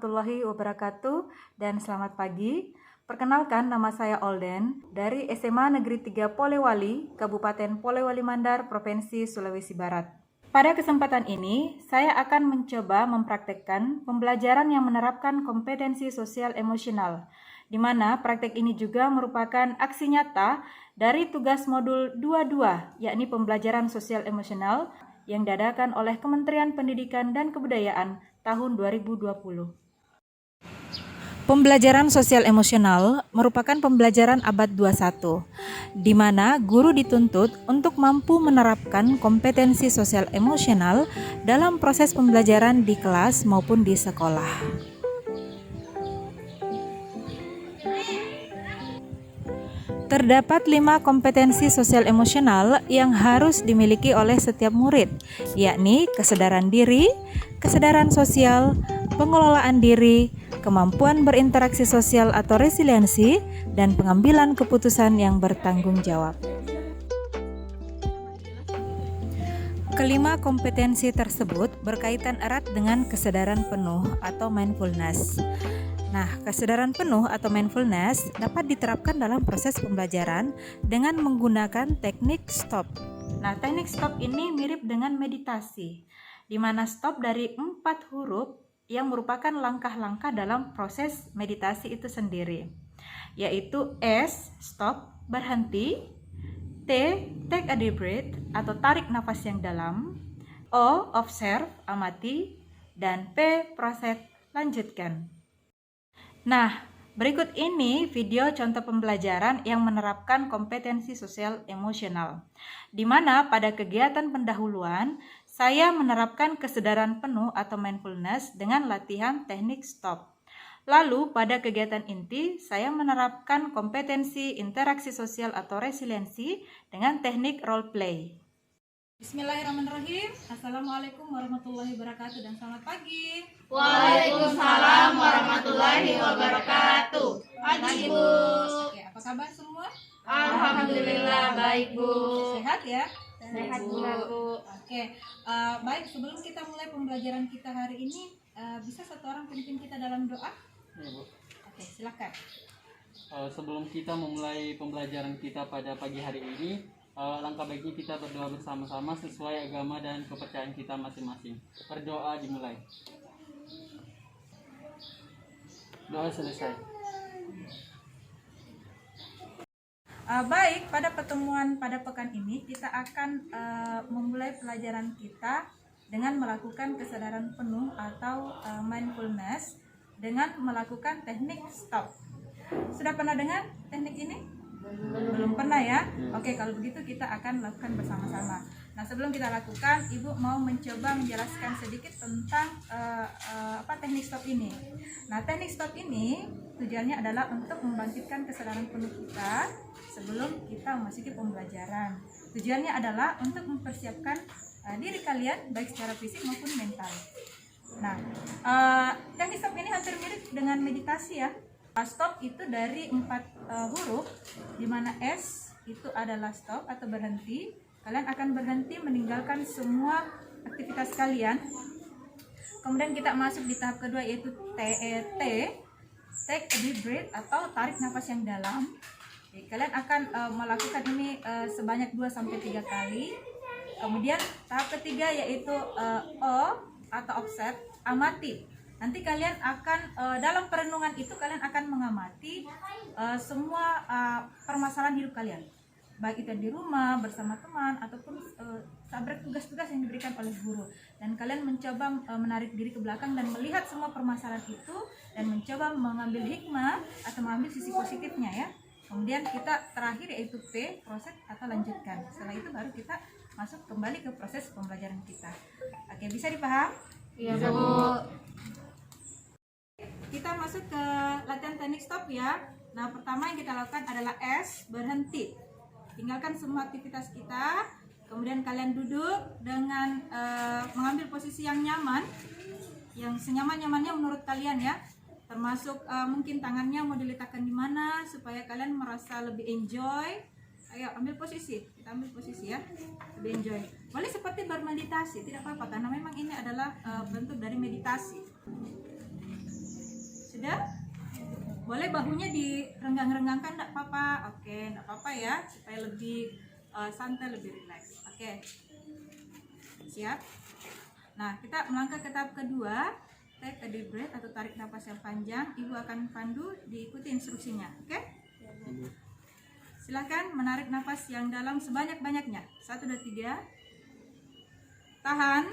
warahmatullahi wabarakatuh dan selamat pagi. Perkenalkan, nama saya Olden dari SMA Negeri 3 Polewali, Kabupaten Polewali Mandar, Provinsi Sulawesi Barat. Pada kesempatan ini, saya akan mencoba mempraktekkan pembelajaran yang menerapkan kompetensi sosial emosional, di mana praktek ini juga merupakan aksi nyata dari tugas modul 22, yakni pembelajaran sosial emosional yang diadakan oleh Kementerian Pendidikan dan Kebudayaan tahun 2020. Pembelajaran sosial emosional merupakan pembelajaran abad 21, di mana guru dituntut untuk mampu menerapkan kompetensi sosial emosional dalam proses pembelajaran di kelas maupun di sekolah. Terdapat 5 kompetensi sosial emosional yang harus dimiliki oleh setiap murid, yakni kesadaran diri, kesadaran sosial, pengelolaan diri, kemampuan berinteraksi sosial atau resiliensi, dan pengambilan keputusan yang bertanggung jawab. Kelima kompetensi tersebut berkaitan erat dengan kesadaran penuh atau mindfulness. Nah, kesadaran penuh atau mindfulness dapat diterapkan dalam proses pembelajaran dengan menggunakan teknik stop. Nah, teknik stop ini mirip dengan meditasi, di mana stop dari 4 huruf yang merupakan langkah-langkah dalam proses meditasi itu sendiri, yaitu S, stop, berhenti, T, take a deep breath atau tarik nafas yang dalam, O, observe, amati, dan P, proses, lanjutkan. Nah, berikut ini video contoh pembelajaran yang menerapkan kompetensi sosial emosional, di mana pada kegiatan pendahuluan saya menerapkan kesadaran penuh atau mindfulness dengan latihan teknik stop. Lalu pada kegiatan inti saya menerapkan kompetensi interaksi sosial atau resiliensi dengan teknik role play. Bismillahirrahmanirrahim. Assalamualaikum warahmatullahi wabarakatuh dan selamat pagi. Waalaikumsalam warahmatullahi wabarakatuh. Pagi, Bu. Oke, apa kabar semua? Alhamdulillah baik, Bu. Sehat ya? Sehat, Bu. Oke, baik, sebelum kita mulai pembelajaran kita hari ini, bisa satu orang pimpin kita dalam doa? Ya, Bu. Oke, silakan. Sebelum kita memulai pembelajaran kita pada pagi hari ini, langkah baiknya kita berdoa bersama-sama sesuai agama dan kepercayaan kita masing-masing. Berdoa dimulai. Doa selesai. Baik, pada pertemuan pada pekan ini kita akan memulai pelajaran kita dengan melakukan kesadaran penuh atau mindfulness dengan melakukan teknik stop. Sudah pernah dengar teknik ini? Belum pernah ya? Oke, kalau begitu kita akan lakukan bersama-sama. Nah, sebelum kita lakukan, Ibu mau mencoba menjelaskan sedikit tentang teknik stop ini. Nah, teknik stop ini tujuannya adalah untuk membangkitkan kesadaran penuh kita sebelum kita memasuki pembelajaran. Tujuannya adalah untuk mempersiapkan diri kalian baik secara fisik maupun mental. Nah, teknik stop ini hampir mirip dengan meditasi ya. Stop itu dari 4 huruf, di mana S itu adalah stop atau berhenti. Kalian akan berhenti meninggalkan semua aktivitas kalian. Kemudian kita masuk di tahap kedua yaitu T, take a deep breath atau tarik nafas yang dalam. Oke, kalian akan melakukan ini sebanyak 2-3 kali. Kemudian tahap ketiga yaitu O atau observe, amati. Nanti kalian akan dalam perenungan itu kalian akan mengamati semua permasalahan hidup kalian, baik itu di rumah bersama teman ataupun sabar tugas-tugas yang diberikan oleh guru, dan kalian mencoba menarik diri ke belakang dan melihat semua permasalahan itu dan mencoba mengambil hikmah atau mengambil sisi positifnya ya. Kemudian kita terakhir yaitu P, proses atau lanjutkan. Setelah itu baru kita masuk kembali ke proses pembelajaran kita. Oke, bisa dipaham? Iya, Bu. Kita masuk ke latihan teknik stop ya. Nah, pertama yang kita lakukan adalah S, berhenti. Tinggalkan semua aktivitas kita. Kemudian kalian duduk dengan mengambil posisi yang nyaman, yang senyaman-nyamannya menurut kalian ya. Termasuk mungkin tangannya mau diletakkan di mana supaya kalian merasa lebih enjoy. Ayo ambil posisi, kita ambil posisi ya, lebih enjoy. Boleh seperti bermeditasi, tidak apa-apa karena memang ini adalah bentuk dari meditasi. Sudah? Boleh bahunya direnggang-renggangkan, enggak apa-apa. Oke, enggak apa-apa ya, supaya lebih santai, lebih rileks. Oke. Siap? Nah, kita melangkah ke tahap kedua. Take a deep breath atau tarik nafas yang panjang. Ibu akan pandu, diikuti instruksinya. Oke? Silahkan menarik nafas yang dalam sebanyak-banyaknya. 1, 2, 3. Tahan.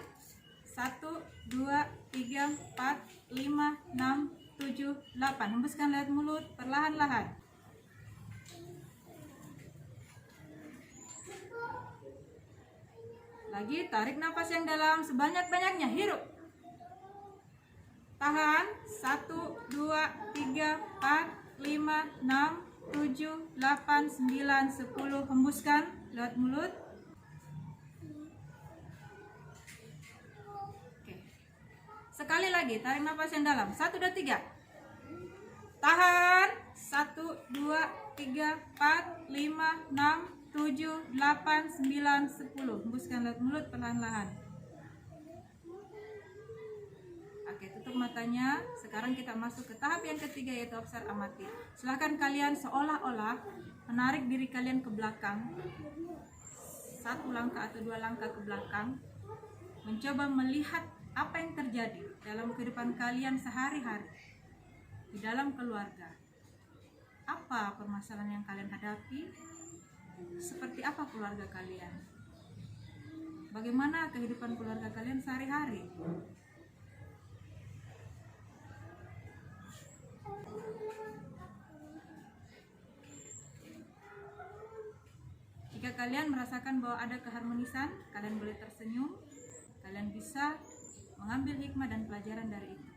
1, 2, 3, 4, 5, 6, 7, 8. Hembuskan lewat mulut perlahan-lahan. Lagi tarik nafas yang dalam sebanyak-banyaknya. Hirup. Tahan. 1, 2, 3, 4, 5, 6, 7, 8, 9, 10. Hembuskan lewat mulut. Oke. Sekali lagi tarik nafas yang dalam. 1, 2, 3. Tahan. 1, 2, 3, 4, 5, 6, 7, 8, 9, 10. Hembuskan lewat mulut perlahan-lahan. Oke, tutup matanya. Sekarang kita masuk ke tahap yang ketiga, yaitu observe amati. Silahkan kalian seolah-olah menarik diri kalian ke belakang, 1 langkah atau 2 langkah ke belakang, mencoba melihat apa yang terjadi dalam kehidupan kalian sehari-hari, di dalam keluarga. Apa permasalahan yang kalian hadapi? Seperti apa keluarga kalian? Bagaimana kehidupan keluarga kalian sehari-hari? Jika kalian merasakan bahwa ada keharmonisan, kalian boleh tersenyum. Kalian bisa mengambil hikmah dan pelajaran dari itu.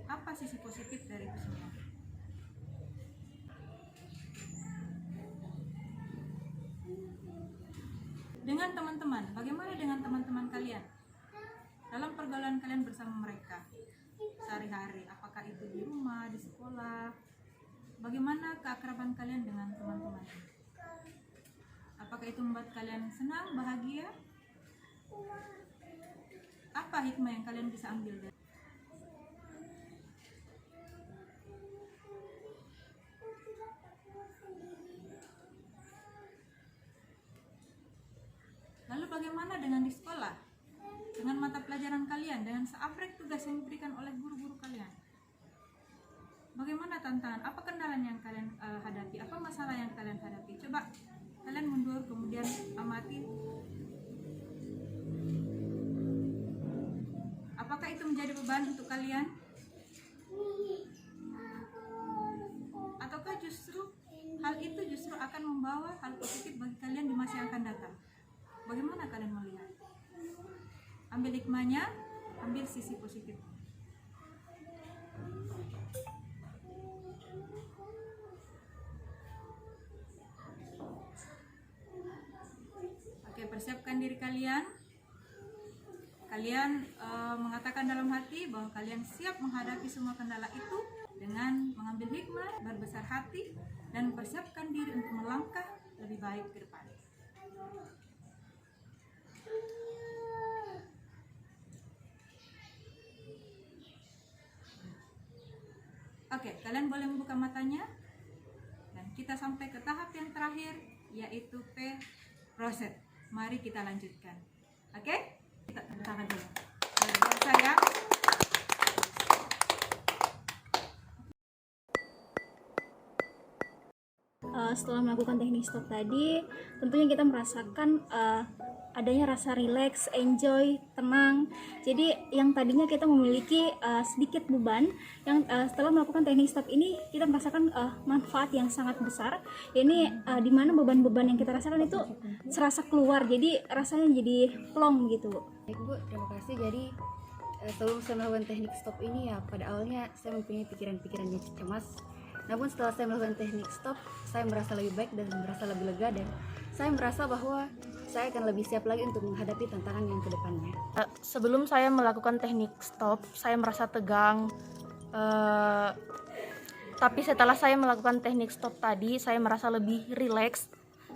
Apa sisi positif dari itu semua? Dengan teman-teman, bagaimana dengan teman-teman kalian? Dalam pergaulan kalian bersama mereka sehari-hari, apakah itu di rumah, di sekolah? Bagaimana keakraban kalian dengan teman-teman? Apakah itu membuat kalian senang, bahagia? Apa hikmah yang kalian bisa ambil dari? Lalu bagaimana dengan di sekolah? Dengan mata pelajaran kalian, dengan seaprek tugas yang diberikan oleh guru-guru kalian? Bagaimana tantangan? Apa kendala yang kalian hadapi? Apa masalah yang kalian hadapi? Coba kalian mundur, kemudian amati. Apakah itu menjadi beban untuk kalian? Ataukah justru hal itu justru akan membawa hal positif bagi kalian di masa yang akan datang? Bagaimana kalian melihat? Ambil hikmahnya, ambil sisi positif. Oke, persiapkan diri kalian. Kalian mengatakan dalam hati bahwa kalian siap menghadapi semua kendala itu dengan mengambil hikmah, berbesar hati, dan mempersiapkan diri untuk melangkah lebih baik ke depan. Oke, kalian boleh membuka matanya. Dan kita sampai ke tahap yang terakhir, yaitu P, proses. Mari kita lanjutkan. Oke? Kita tepuk tangan dulu. Luar biasa ya. Setelah melakukan teknik stop tadi, tentunya kita merasakan adanya rasa rileks, enjoy, tenang. Jadi yang tadinya kita memiliki sedikit beban, yang setelah melakukan teknik stop ini kita merasakan manfaat yang sangat besar. Ini di mana beban-beban yang kita rasakan itu serasa keluar, jadi rasanya jadi plong gitu. Baik Bu, terima kasih. Jadi sebelum saya melakukan teknik stop ini ya, pada awalnya saya mempunyai pikiran-pikiran yang cemas. Namun setelah saya melakukan teknik stop, saya merasa lebih baik dan merasa lebih lega, dan saya merasa bahwa saya akan lebih siap lagi untuk menghadapi tantangan yang kedepannya. Sebelum saya melakukan teknik stop, saya merasa tegang. Tapi setelah saya melakukan teknik stop tadi, saya merasa lebih rileks,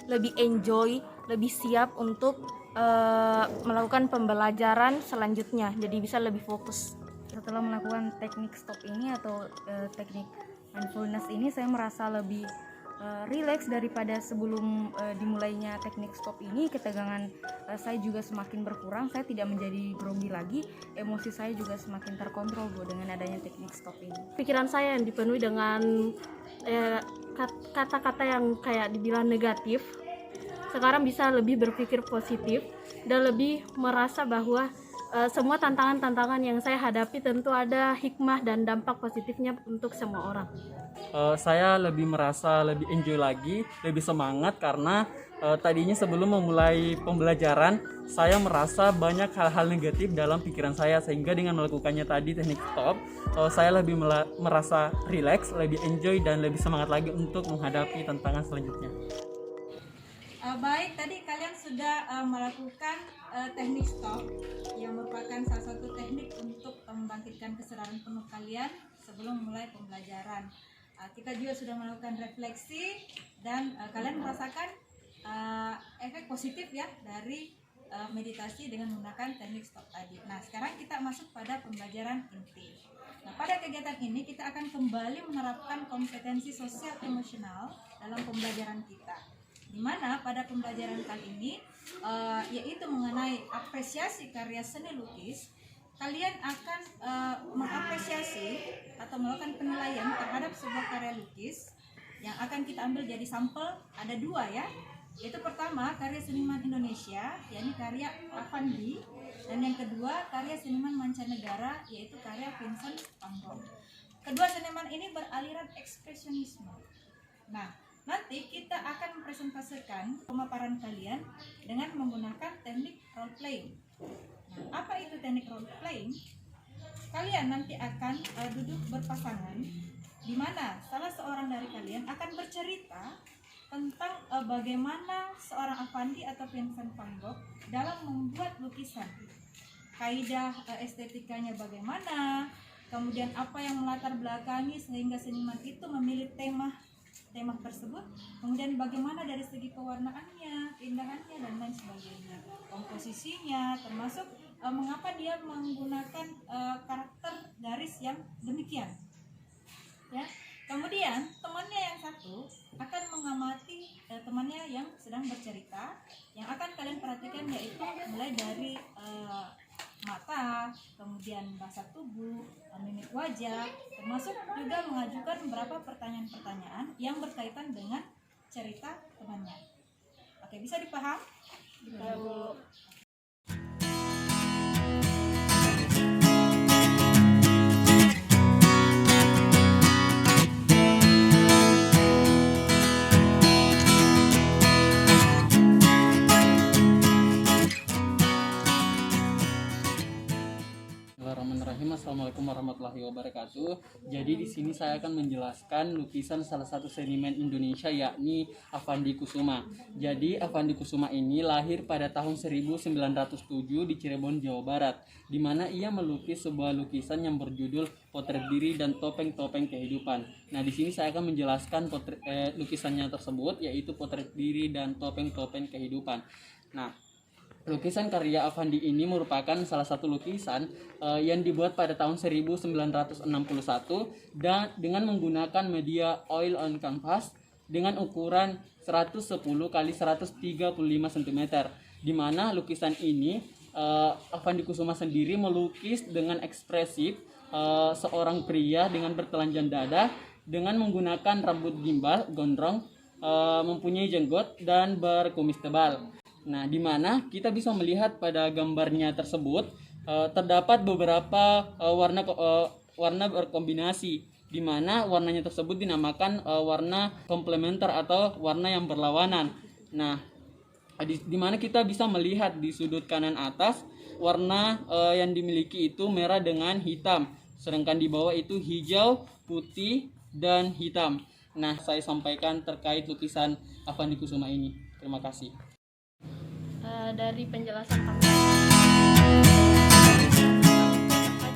lebih enjoy, lebih siap untuk melakukan pembelajaran selanjutnya. Jadi bisa lebih fokus. setelah melakukan teknik stop ini atau teknik mindfulness ini, saya merasa lebih rileks daripada sebelum dimulainya teknik stop ini. Ketegangan saya juga semakin berkurang, saya tidak menjadi grogi lagi, emosi saya juga semakin terkontrol Bu dengan adanya teknik stop ini. Pikiran saya yang dipenuhi dengan kata-kata yang kayak dibilang negatif, sekarang bisa lebih berpikir positif dan lebih merasa bahwa semua tantangan-tantangan yang saya hadapi tentu ada hikmah dan dampak positifnya untuk semua orang. Saya lebih merasa lebih enjoy lagi, lebih semangat karena tadinya sebelum memulai pembelajaran saya merasa banyak hal-hal negatif dalam pikiran saya, sehingga dengan melakukannya tadi teknik stop saya lebih merasa relax, lebih enjoy dan lebih semangat lagi untuk menghadapi tantangan selanjutnya. Baik, tadi kalian sudah melakukan teknik stop yang merupakan salah satu teknik untuk membangkitkan kesadaran penuh kalian sebelum mulai pembelajaran. Kita juga sudah melakukan refleksi dan kalian merasakan efek positif ya dari meditasi dengan menggunakan teknik stop tadi. Nah, sekarang kita masuk pada pembelajaran inti. Nah, pada kegiatan ini kita akan kembali menerapkan kompetensi sosial emosional dalam pembelajaran kita, di mana pada pembelajaran kali ini yaitu mengenai apresiasi karya seni lukis. Kalian akan mengapresiasi atau melakukan penilaian terhadap sebuah karya lukis yang akan kita ambil jadi sampel. Ada dua ya, yaitu pertama karya seniman Indonesia, yakni karya Affandi, dan yang kedua karya seniman mancanegara, yaitu karya Vincent van Gogh. Kedua seniman ini beraliran ekspresionisme. Nah, nanti kita akan mempresentasikan pemaparan kalian dengan menggunakan teknik role playing. Nah, apa itu teknik role playing? Kalian nanti akan duduk berpasangan, di mana salah seorang dari kalian akan bercerita tentang bagaimana seorang Affandi atau Vincent van Gogh dalam membuat lukisan. Kaidah estetikanya bagaimana, kemudian apa yang melatar belakangi sehingga seniman itu memilih tema tersebut, kemudian bagaimana dari segi pewarnaannya, keindahannya dan lain sebagainya, komposisinya, termasuk mengapa dia menggunakan karakter garis yang demikian ya. Kemudian temannya yang satu akan mengamati temannya yang sedang bercerita. Yang akan kalian perhatikan yaitu mulai dari mata, kemudian bahasa tubuh, mimik wajah, termasuk juga mengajukan beberapa pertanyaan-pertanyaan yang berkaitan dengan cerita temannya. Oke, bisa dipaham? Bismillahirrahmanirrahim. Assalamualaikum warahmatullahi wabarakatuh. Jadi di sini saya akan menjelaskan lukisan salah satu seniman Indonesia, yakni Affandi Kusuma. Jadi Affandi Kusuma ini lahir pada tahun 1907 di Cirebon, Jawa Barat, di mana ia melukis sebuah lukisan yang berjudul Potret Diri dan Topeng-Topeng Kehidupan. Nah, di sini saya akan menjelaskan lukisannya tersebut, yaitu Potret Diri dan Topeng-Topeng Kehidupan. Nah, lukisan karya Affandi ini merupakan salah satu lukisan yang dibuat pada tahun 1961 dan dengan menggunakan media oil on canvas dengan ukuran 110 x 135 cm, di mana lukisan ini Affandi Kusuma sendiri melukis dengan ekspresif seorang pria dengan bertelanjang dada dengan menggunakan rambut gimbal gondrong, mempunyai jenggot dan berkumis tebal. Nah, di mana kita bisa melihat pada gambarnya tersebut terdapat beberapa warna berkombinasi, di mana warnanya tersebut dinamakan warna komplementer atau warna yang berlawanan. Nah, di mana kita bisa melihat di sudut kanan atas warna yang dimiliki itu merah dengan hitam, sedangkan di bawah itu hijau, putih, dan hitam. Nah, saya sampaikan terkait lukisan Affandi Kusuma ini. Terima kasih. Dari penjelasan kami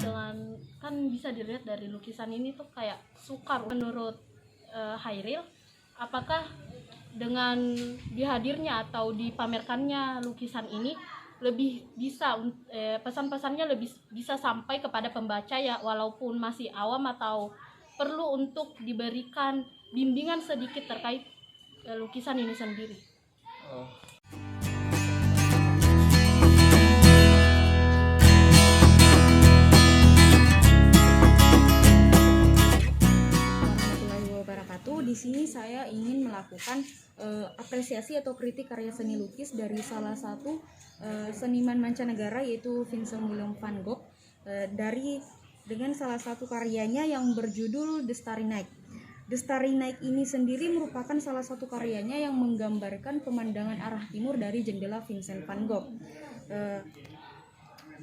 dengan kan bisa dilihat dari lukisan ini tuh kayak sukar. Menurut Hairil, apakah dengan dihadirnya atau dipamerkannya lukisan ini, lebih bisa pesan-pesannya lebih bisa sampai kepada pembaca ya, walaupun masih awam atau perlu untuk diberikan bimbingan sedikit terkait lukisan ini sendiri. Warahmatullahi wabarakatuh. Di sini saya ingin melakukan apresiasi atau kritik karya seni lukis dari salah satu seniman mancanegara, yaitu Vincent William van Gogh, dengan salah satu karyanya yang berjudul The Starry Night. The Starry Night ini sendiri merupakan salah satu karyanya yang menggambarkan pemandangan arah timur dari jendela Vincent van Gogh.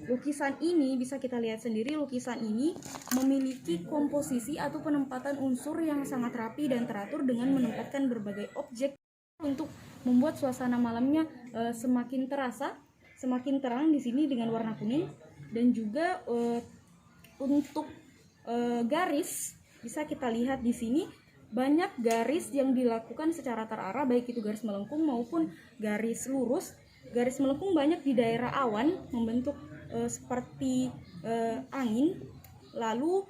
Lukisan ini bisa kita lihat sendiri, lukisan ini memiliki komposisi atau penempatan unsur yang sangat rapi dan teratur dengan menempatkan berbagai objek untuk membuat suasana malamnya semakin terasa, semakin terang di sini dengan warna kuning. Dan juga untuk garis bisa kita lihat di sini banyak garis yang dilakukan secara terarah, baik itu garis melengkung maupun garis lurus. Garis melengkung banyak di daerah awan membentuk seperti angin. Lalu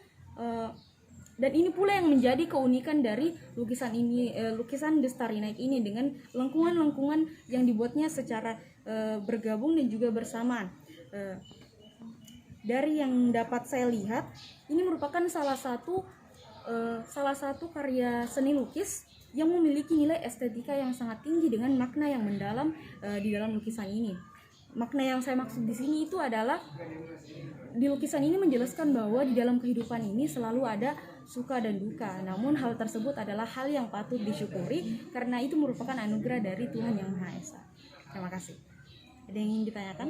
dan ini pula yang menjadi keunikan dari lukisan ini, lukisan The Starry Night ini, dengan lengkungan-lengkungan yang dibuatnya secara bergabung dan juga bersamaan. Dari yang dapat saya lihat, ini merupakan salah satu karya seni lukis yang memiliki nilai estetika yang sangat tinggi dengan makna yang mendalam di dalam lukisan ini. Makna yang saya maksud di sini itu adalah di lukisan ini menjelaskan bahwa di dalam kehidupan ini selalu ada suka dan duka. Namun hal tersebut adalah hal yang patut disyukuri karena itu merupakan anugerah dari Tuhan Yang Maha Esa. Terima kasih. Ada yang ingin ditanyakan?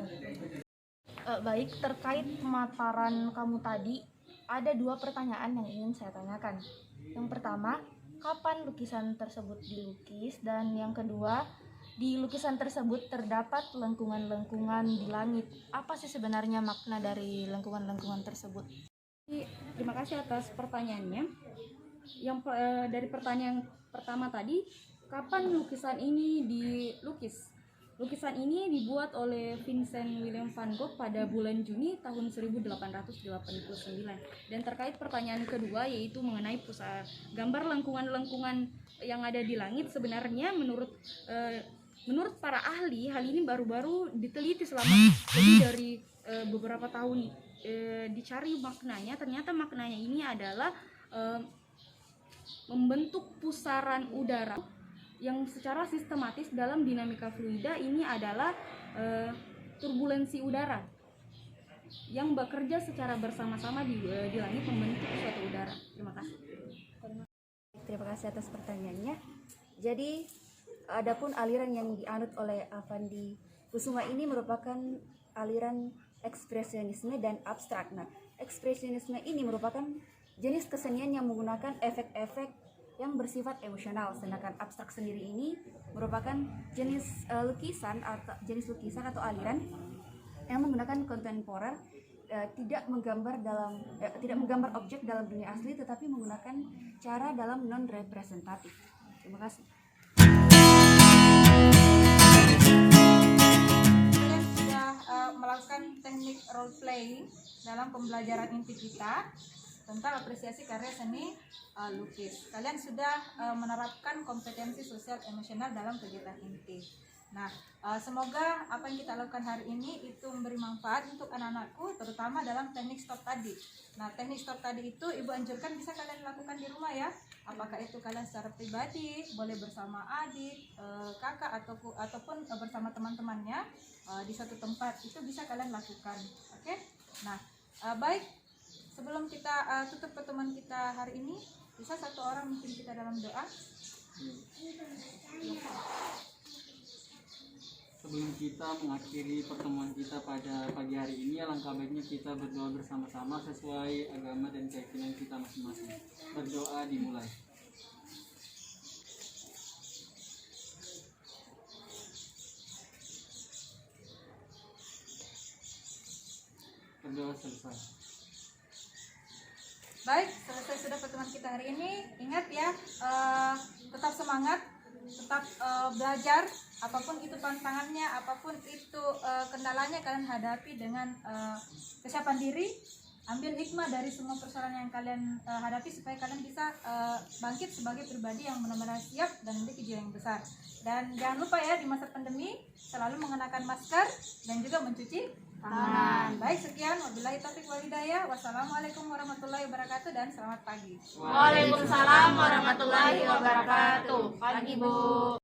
Baik, terkait pemaparan kamu tadi, ada 2 pertanyaan yang ingin saya tanyakan. Yang pertama, kapan lukisan tersebut dilukis? Dan yang kedua, di lukisan tersebut terdapat lengkungan-lengkungan di langit. Apa sih sebenarnya makna dari lengkungan-lengkungan tersebut? Terima kasih atas pertanyaannya. Dari pertanyaan pertama tadi, kapan lukisan ini dilukis? Lukisan ini dibuat oleh Vincent William van Gogh pada bulan Juni tahun 1889. Dan terkait pertanyaan kedua, yaitu mengenai gambar lengkungan-lengkungan yang ada di langit, sebenarnya menurut para ahli, hal ini baru-baru diteliti selama lebih dari beberapa tahun. Dicari maknanya, ternyata maknanya ini adalah membentuk pusaran udara yang secara sistematis dalam dinamika fluida. Ini adalah turbulensi udara yang bekerja secara bersama-sama di langit membentuk suatu udara. Terima kasih. Terima kasih atas pertanyaannya. Jadi, adapun aliran yang dianut oleh Avandi Kusuma ini merupakan aliran ekspresionisme dan abstrak. Nah, ekspresionisme ini merupakan jenis kesenian yang menggunakan efek-efek yang bersifat emosional, sedangkan abstrak sendiri ini merupakan jenis lukisan atau aliran yang menggunakan kontemporer, tidak menggambar objek dalam dunia asli, tetapi menggunakan cara dalam non representatif. Terima kasih. Kalian sudah melakukan teknik role playing dalam pembelajaran inti kita tentang apresiasi karya seni lukis. Kalian sudah menerapkan kompetensi sosial emosional dalam kegiatan inti. Nah, semoga apa yang kita lakukan hari ini itu memberi manfaat untuk anak-anakku, terutama dalam teknik stop tadi. Nah, teknik stop tadi itu Ibu anjurkan bisa kalian lakukan di rumah ya. Apakah itu kalian secara pribadi, boleh bersama adik, kakak, ataupun bersama teman-temannya di suatu tempat, itu bisa kalian lakukan. Oke? Nah, baik. Sebelum kita tutup pertemuan kita hari ini, bisa satu orang mungkin kita dalam doa. Sebelum kita mengakhiri pertemuan kita pada pagi hari ini, alangkah baiknya kita berdoa bersama-sama sesuai agama dan keyakinan kita masing-masing. Berdoa dimulai. Berdoa selesai. Baik, selesai sudah pertemuan kita hari ini. Ingat ya, tetap semangat, tetap belajar, apapun itu tantangannya, apapun itu kendalanya, kalian hadapi dengan kesiapan diri. Ambil hikmah dari semua persoalan yang kalian hadapi supaya kalian bisa bangkit sebagai pribadi yang benar-benar siap dan memiliki jiwa yang besar. Dan jangan lupa ya, di masa pandemi selalu mengenakan masker dan juga mencuci tangan. Baik, sekian. Wabillahi taufiq wal hidayah. Wassalamualaikum warahmatullahi wabarakatuh dan selamat pagi. Waalaikumsalam warahmatullahi wabarakatuh. Pagi Bu.